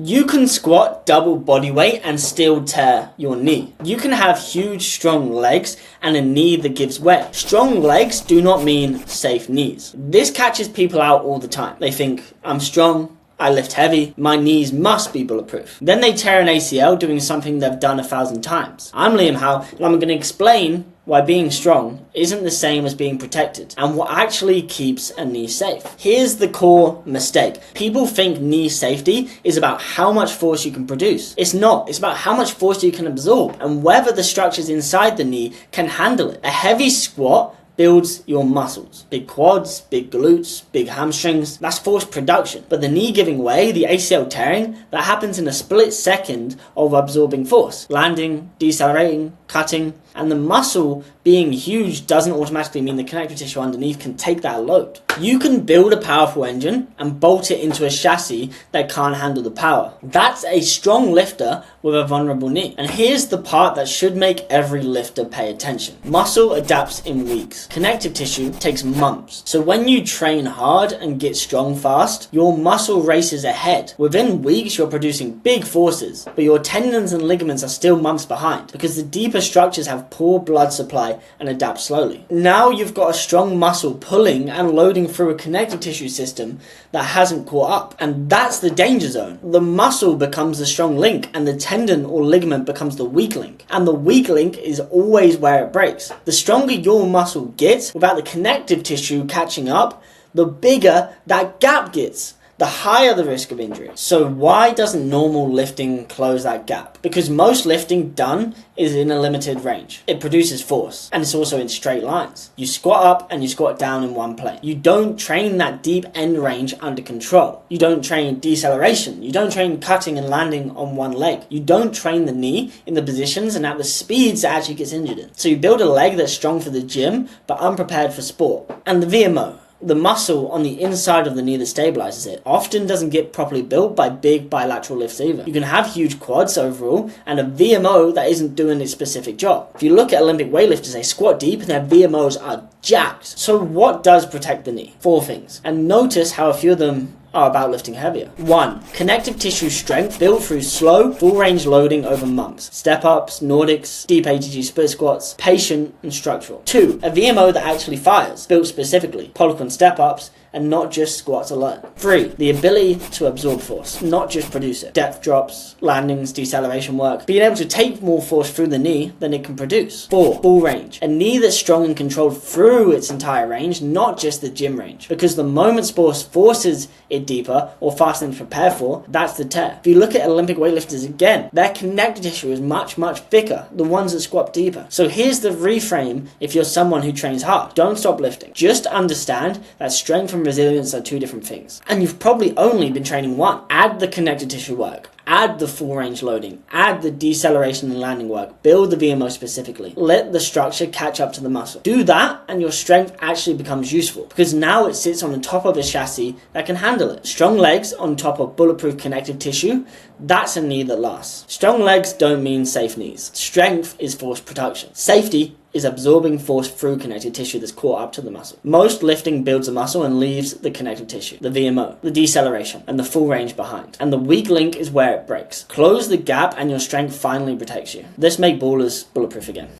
You can squat double body weight and still tear your knee. You can have huge, strong legs and a knee that gives way. Strong legs do not mean safe knees. This catches people out all the time. They think, I'm strong, I lift heavy, my knees must be bulletproof. Then they tear an ACL doing something they've done 1,000 times. I'm Liam Howe, and I'm going to explain why being strong isn't the same as being protected, and what actually keeps a knee safe. Here's the core mistake. People think knee safety is about how much force you can produce. It's not. It's about how much force you can absorb, and whether the structures inside the knee can handle it. A heavy squat builds your muscles. Big quads, big glutes, big hamstrings. That's force production. But the knee giving way, the ACL tearing, that happens in a split second of absorbing force. Landing, decelerating, cutting, and the muscle being huge doesn't automatically mean the connective tissue underneath can take that load. You can build a powerful engine and bolt it into a chassis that can't handle the power. That's a strong lifter with a vulnerable knee. And here's the part that should make every lifter pay attention. Muscle adapts in weeks. Connective tissue takes months. So when you train hard and get strong fast, your muscle races ahead. Within weeks, you're producing big forces, but your tendons and ligaments are still months behind because the deeper structures have poor blood supply and adapt slowly. Now you've got a strong muscle pulling and loading through a connective tissue system that hasn't caught up. And that's the danger zone. The muscle becomes the strong link and the tendon or ligament becomes the weak link. And the weak link is always where it breaks. The stronger your muscle gets without the connective tissue catching up, the bigger that gap gets. The higher the risk of injury. So why doesn't normal lifting close that gap? Because most lifting done is in a limited range. It produces force, and it's also in straight lines. You squat up and you squat down in one plane. You don't train that deep end range under control. You don't train deceleration. You don't train cutting and landing on one leg. You don't train the knee in the positions and at the speeds it actually gets injured in. So you build a leg that's strong for the gym, but unprepared for sport. And the VMO, the muscle on the inside of the knee that stabilizes it, often doesn't get properly built by big bilateral lifts either. You can have huge quads overall and a VMO that isn't doing its specific job. If you look at Olympic weightlifters, they squat deep and their VMOs are jacked. So what does protect the knee? 4 things. And notice how a few of them are about lifting heavier. 1. Connective tissue strength built through slow, full range loading over months. Step ups, Nordics, deep ATG split squats, patient and structural. 2. A VMO that actually fires, built specifically. Polyquin step ups, and not just squats alone. 3. The ability to absorb force, not just produce it. Depth drops, landings, deceleration work, being able to take more force through the knee than it can produce. 4. Full range. A knee that's strong and controlled through its entire range, not just the gym range. Because the moment sports forces it deeper or faster than to prepare for, that's the tear. If you look at Olympic weightlifters again, their connective tissue is much, much thicker, the ones that squat deeper. So here's the reframe if you're someone who trains hard. Don't stop lifting. Just understand that strength and resilience are 2 different things. And you've probably only been training one. Add the connective tissue work. Add the full range loading. Add the deceleration and landing work. Build the VMO specifically. Let the structure catch up to the muscle. Do that and your strength actually becomes useful because now it sits on the top of a chassis that can handle it. Strong legs on top of bulletproof connective tissue, that's a knee that lasts. Strong legs don't mean safe knees. Strength is force production. Safety is absorbing force through connective tissue that's caught up to the muscle. Most lifting builds a muscle and leaves the connective tissue, the VMO, the deceleration, and the full range behind. And the weak link is where it breaks. Close the gap and your strength finally protects you. This makes ballers bulletproof again.